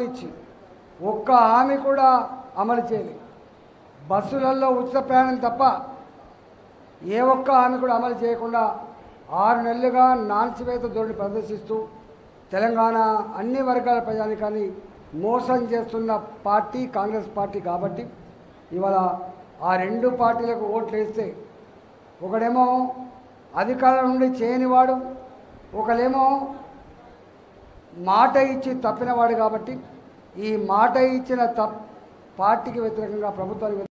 ఇచ్చి ఒక్క హామీ కూడా అమలు చేయలేదు. బస్సులలో ఉచిత ప్రయాణం తప్ప ఏ ఒక్క హామీ కూడా అమలు చేయకుండా 6 నెలలుగా నాన్సివేత ధోరణి ప్రదర్శిస్తూ తెలంగాణ అన్ని వర్గాల ప్రజానికాన్ని మోసం చేస్తున్న పార్టీ కాంగ్రెస్ పార్టీ. కాబట్టి ఇవాళ ఆ రెండు పార్టీలకు ఓట్లు వేస్తే ఒకడేమో అధికారం నుండి చేయనివాడు, ఒకలేమో మాట ఇచ్చి తప్పినవాడు. కాబట్టి ఈ మాట ఇచ్చిన పార్టీకి వ్యతిరేకంగా ప్రభుత్వానికి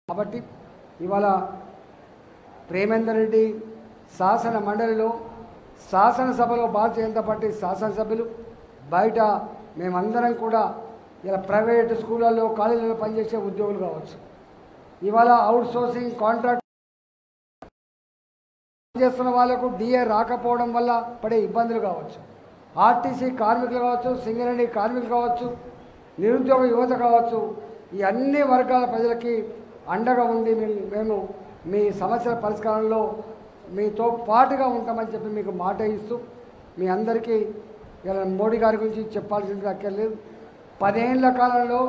కాబట్టి ఇవాళ ప్రేమేందర్ రెడ్డి శాసన మండలిలో శాసనసభలో భారతీయ జనతా పార్టీ శాసనసభ్యులు బయట మేమందరం కూడా ఇలా ప్రైవేటు స్కూళ్ళల్లో కాలేజీలలో పనిచేసే ఉద్యోగులు కావచ్చు, ఇవాళ అవుట్ సోర్సింగ్ కాంట్రాక్ట్ చేస్తున్న వాళ్ళకు డిఏ రాకపోవడం వల్ల పడే ఇబ్బందులు కావచ్చు, ఆర్టీసీ కార్మికులు కావచ్చు, సింగరేణి కార్మికులు కావచ్చు, నిరుద్యోగ యువత కావచ్చు, ఈ అన్ని వర్గాల ప్రజలకి అండగా ఉండి మేము మీ సమస్యల పరిష్కారంలో మీతో పాటుగా ఉంటామని చెప్పి మీకు మాట ఇస్తూ మీ అందరికీ ఇలా మోడీ గారి గురించి చెప్పాల్సింది అక్కర్లేదు. 10 ఏళ్ల కాలంలో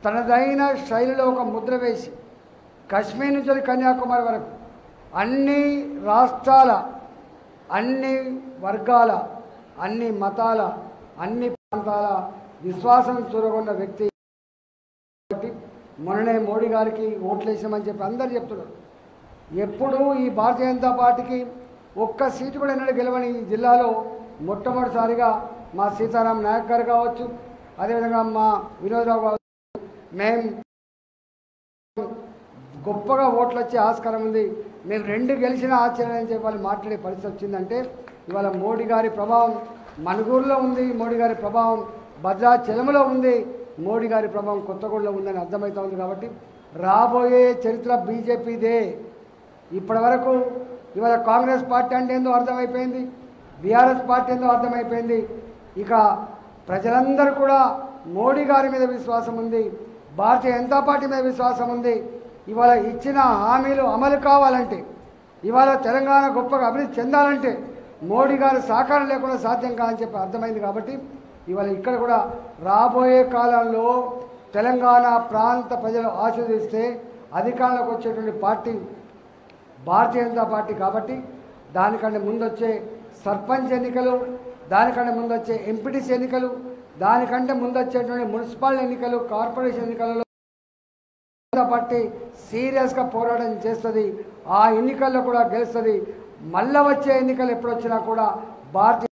తనదైన శైలిలో ఒక ముద్ర వేసి కశ్మీర్ నుంచి కన్యాకుమారి వరకు అన్ని రాష్ట్రాల, అన్ని వర్గాల, అన్ని మతాల, అన్ని ప్రాంతాల విశ్వాసం చూరగొన్న వ్యక్తి. మొన్ననే మోడీ గారికి ఓట్లు వేసామని చెప్పి అందరు చెప్తున్నారు. ఎప్పుడు ఈ భారతీయ జనతా పార్టీకి ఒక్క సీటు కూడా ఎన్నడూ గెలవని ఈ జిల్లాలో మొట్టమొదటిసారిగా మా సీతారాం నాయక్ గారు కావచ్చు, అదేవిధంగా మా వినోదరావు కావచ్చు, మేము గొప్పగా ఓట్లు వచ్చే ఆస్కారం ఉంది, మేము 2 గెలిచిన ఆశ్చర్యం అని చెప్పి వాళ్ళు మాట్లాడే పరిస్థితి వచ్చిందంటే ఇవాళ మోడీ గారి ప్రభావం మణుగూరులో ఉంది, మోడీ గారి ప్రభావం భద్రాచలంలో ఉంది, మోడీ గారి ప్రభావం కొత్తగూడలో ఉందని అర్థమవుతా ఉంది. కాబట్టి రాబోయే చరిత్ర బీజేపీదే. ఇప్పటి వరకు ఇవాళ కాంగ్రెస్ పార్టీ అంటే ఏందో అర్థమైపోయింది, బీఆర్ఎస్ పార్టీ ఏందో అర్థమైపోయింది. ఇక ప్రజలందరూ కూడా మోడీ గారి మీద విశ్వాసం ఉంది, భారతీయ జనతా పార్టీ మీద విశ్వాసం ఉంది. ఇవాళ ఇచ్చిన హామీలు అమలు కావాలంటే, ఇవాళ తెలంగాణ గొప్పగా అభివృద్ధి చెందాలంటే మోడీ గారి సహకారం లేకుండా సాధ్యం కాదని చెప్పి అర్థమైంది. కాబట్టి ఇవాళ ఇక్కడ కూడా రాబోయే కాలంలో తెలంగాణ ప్రాంత ప్రజలు ఆశీర్వదిస్తే అధికారంలోకి వచ్చేటువంటి పార్టీ భారతీయ జనతా పార్టీ. కాబట్టి దానికంటే ముందొచ్చే సర్పంచ్ ఎన్నికలు, దానికంటే ముందొచ్చే ఎంపీటీసీ ఎన్నికలు, దానికంటే ముందొచ్చేటువంటి మున్సిపల్ ఎన్నికలు, కార్పొరేషన్ ఎన్నికలలో పార్టీ సీరియస్గా పోరాటం చేస్తుంది. ఆ ఎన్నికల్లో కూడా గెలుస్తుంది. మళ్ళా వచ్చే ఎన్నికలు ఎప్పుడు వచ్చినా కూడా భారతీయ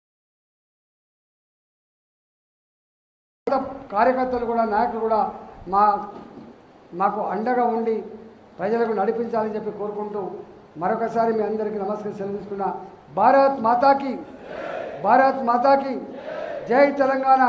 కార్యకర్తలు కూడా, నాయకులు కూడా మాకు అండగా ఉండి ప్రజలకు నడిపించాలని చెప్పి కోరుకుంటూ మరొకసారి మీ అందరికీ నమస్కారం సెలవుస్తున్నా. భారత్ మాతాకి, భారత్ మాతాకి జై తెలంగాణ.